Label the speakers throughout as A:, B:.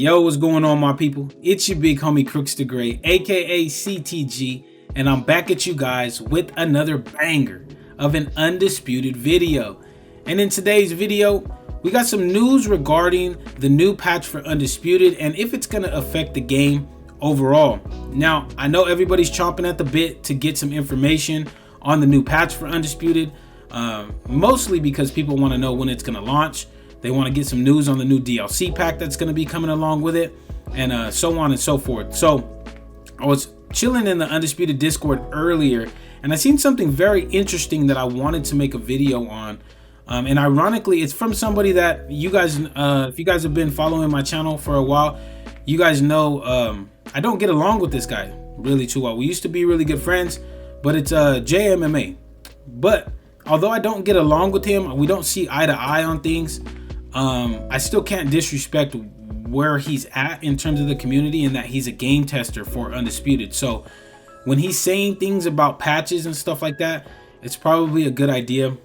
A: Yo, what's going on, my people? It's your big homie Crooks the Great, aka CTG, and I'm back at you guys with another banger of an Undisputed video. And in today's video, we got some news regarding the new patch for Undisputed and if it's going to affect the game overall. Now, I know everybody's chomping at the bit to get some information on the new patch for Undisputed, mostly because people want to know when it's going to launch. They want to get some news on the new DLC pack that's going to be coming along with it, and so on and so forth. So I was chilling in the Undisputed Discord earlier, and I seen something very interesting that I wanted to make a video on. And ironically, it's from somebody that you guys, if you guys have been following my channel for a while, you guys know I don't get along with this guy really too well. We used to be really good friends, but it's JMMA. But although I don't get along with him, we don't see eye to eye on things. I still can't disrespect where he's at in terms of the community and that he's a game tester for Undisputed. So when he's saying things about patches and stuff like that, it's probably a good idea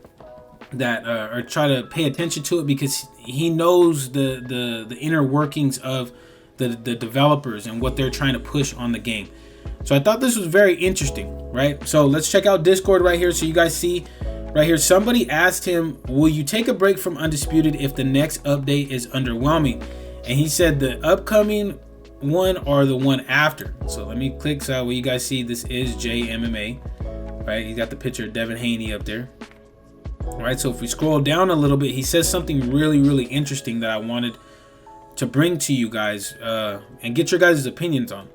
A: that or try to pay attention to it, because he knows the inner workings of the developers and what they're trying to push on the game. So I thought this was very interesting, right? So let's check out Discord right here so you guys see. Right here, somebody asked him, will you take a break from Undisputed if the next update is underwhelming? And he said the upcoming one or the one after. So let me click so what you guys see. This is JMMA, right? He got the picture of Devin Haney up there. All right, so if we scroll down a little bit, he says something really interesting that I wanted to bring to you guys and get your guys' opinions on.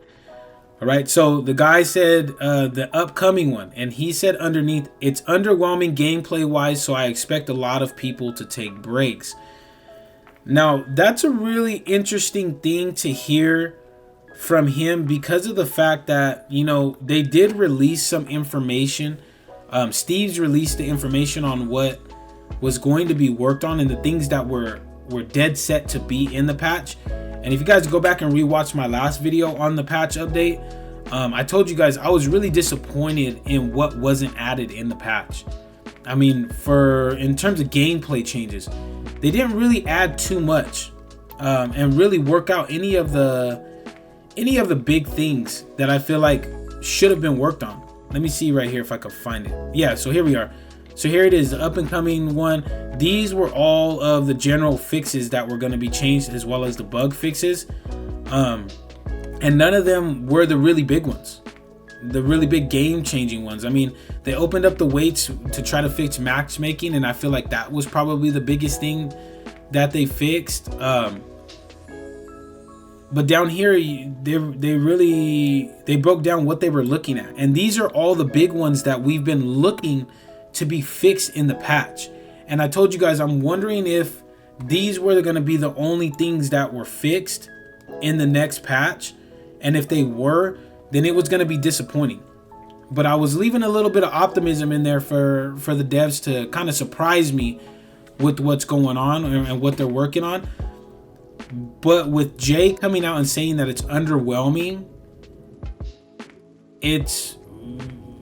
A: All right, so the guy said the upcoming one, and he said underneath, it's underwhelming gameplay wise, so I expect a lot of people to take breaks. Now, that's a really interesting thing to hear from him, because of the fact that, you know, they did release some information. Steve's released the information on what was going to be worked on and the things that were dead set to be in the patch. And if you guys go back and rewatch my last video on the patch update, I told you guys I was really disappointed in what wasn't added in the patch. I mean, in terms of gameplay changes, they didn't really add too much and really work out any of the big things that I feel like should have been worked on. Let me see right here if I can find it. Yeah, so here we are. So here it is, the up and coming one. These were all of the general fixes that were going to be changed, as well as the bug fixes. And none of them were the really big ones, the really big game changing ones. I mean, they opened up the weights to try to fix matchmaking, and I feel like that was probably the biggest thing that they fixed. But down here, they broke down what they were looking at. And these are all the big ones that we've been looking to be fixed in the patch. And I told you guys, I'm wondering if these were going to be the only things that were fixed in the next patch. And if they were, then it was going to be disappointing. But I was leaving a little bit of optimism in there for the devs to kind of surprise me with what's going on and what they're working on. But with Jay coming out and saying that it's underwhelming, it's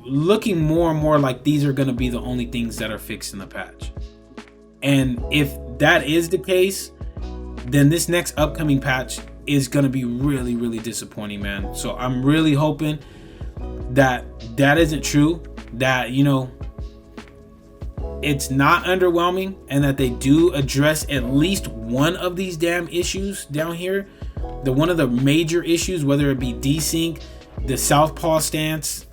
A: looking more and more like these are going to be the only things that are fixed in the patch. And if that is the case, then this next upcoming patch is going to be really disappointing, man. So I'm really hoping that that isn't true, that, you know, it's not underwhelming, and that they do address at least one of these damn issues down here. One of the major issues, whether it be desync, the southpaw stance,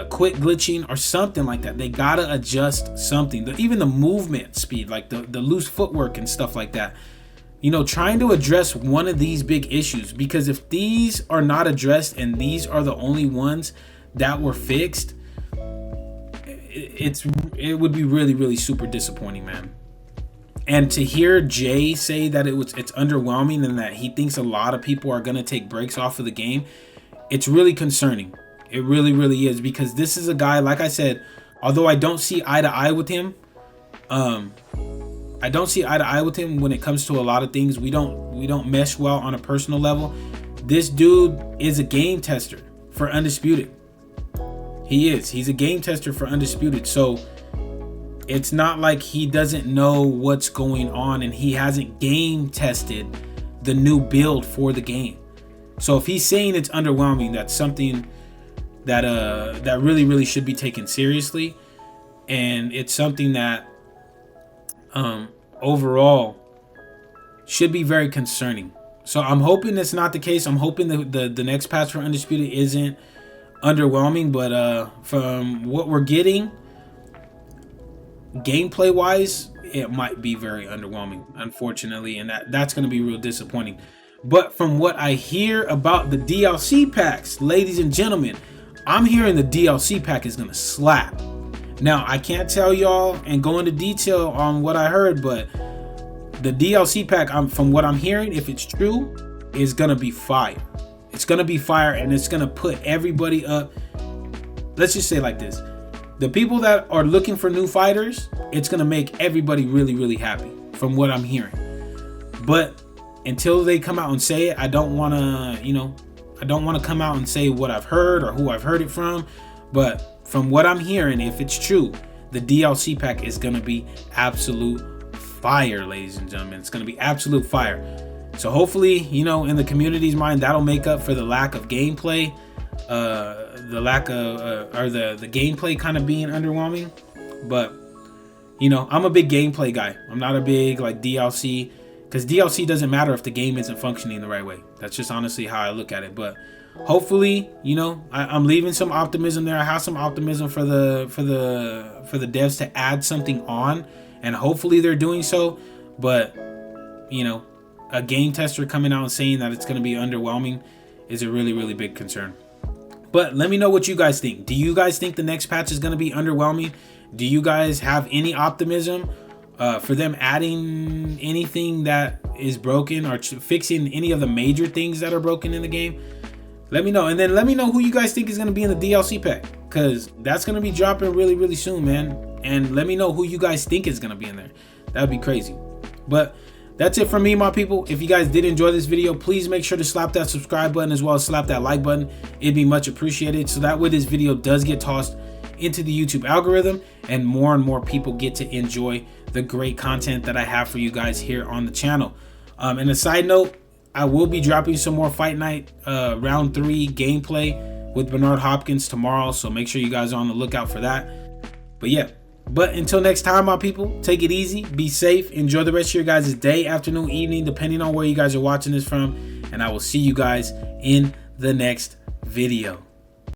A: quick glitching or something like that. They gotta adjust something. Even the movement speed, like the loose footwork and stuff like that. You know, trying to address one of these big issues, because if these are not addressed and these are the only ones that were fixed, it would be really super disappointing, man. And to hear Jay say that it's underwhelming and that he thinks a lot of people are gonna take breaks off of the game, it's really concerning. It really is, because this is a guy, like I said, although I don't see eye to eye with him, when it comes to a lot of things. We don't mesh well on a personal level. This dude is a game tester for Undisputed. He's a game tester for Undisputed. So it's not like he doesn't know what's going on and he hasn't game tested the new build for the game. So if he's saying it's underwhelming, that's something that that really should be taken seriously, and it's something that overall should be very concerning. So I'm hoping it's not the case. I'm hoping the next patch for Undisputed isn't underwhelming, but from what we're getting gameplay wise, it might be very underwhelming, unfortunately, and that's going to be real disappointing. But from what I hear about the DLC packs, ladies and gentlemen, I'm hearing the DLC pack is going to slap. Now, I can't tell y'all and go into detail on what I heard, but the DLC pack, from what I'm hearing, if it's true, is going to be fire. It's going to be fire, and it's going to put everybody up. Let's just say like this. The people that are looking for new fighters, it's going to make everybody really happy from what I'm hearing. But until they come out and say it, I don't want to, I don't want to come out and say what I've heard or who I've heard it from. But from what I'm hearing, if it's true, the DLC pack is going to be absolute fire, ladies and gentlemen. It's going to be absolute fire. So hopefully, in the community's mind, that'll make up for the lack of gameplay, the lack of, or the gameplay kind of being underwhelming. But, I'm a big gameplay guy. I'm not a big like DLC, because DLC doesn't matter if the game isn't functioning the right way. That's just honestly how I look at it. But hopefully, I'm leaving some optimism there. I have some optimism for the devs to add something on, and hopefully they're doing so. But a game tester coming out and saying that it's going to be underwhelming is a really big concern. But let me know what you guys think. Do you guys think the next patch is going to be underwhelming? Do you guys have any optimism for them adding anything that is broken or fixing any of the major things that are broken in the game? Let me know. And then let me know who you guys think is going to be in the DLC pack, because that's going to be dropping really soon, man. And let me know who you guys think is going to be in there. That would be crazy. But that's it from me, my people. If you guys did enjoy this video, please make sure to slap that subscribe button as well as slap that like button. It'd be much appreciated, so that way this video does get tossed into the YouTube algorithm and more people get to enjoy the great content that I have for you guys here on the channel. And a side note, I will be dropping some more Fight Night round 3 gameplay with Bernard Hopkins tomorrow, so make sure you guys are on the lookout for that. But yeah. But until next time, my people, take it easy, be safe, enjoy the rest of your guys' day, afternoon, evening, depending on where you guys are watching this from. And I will see you guys in the next video.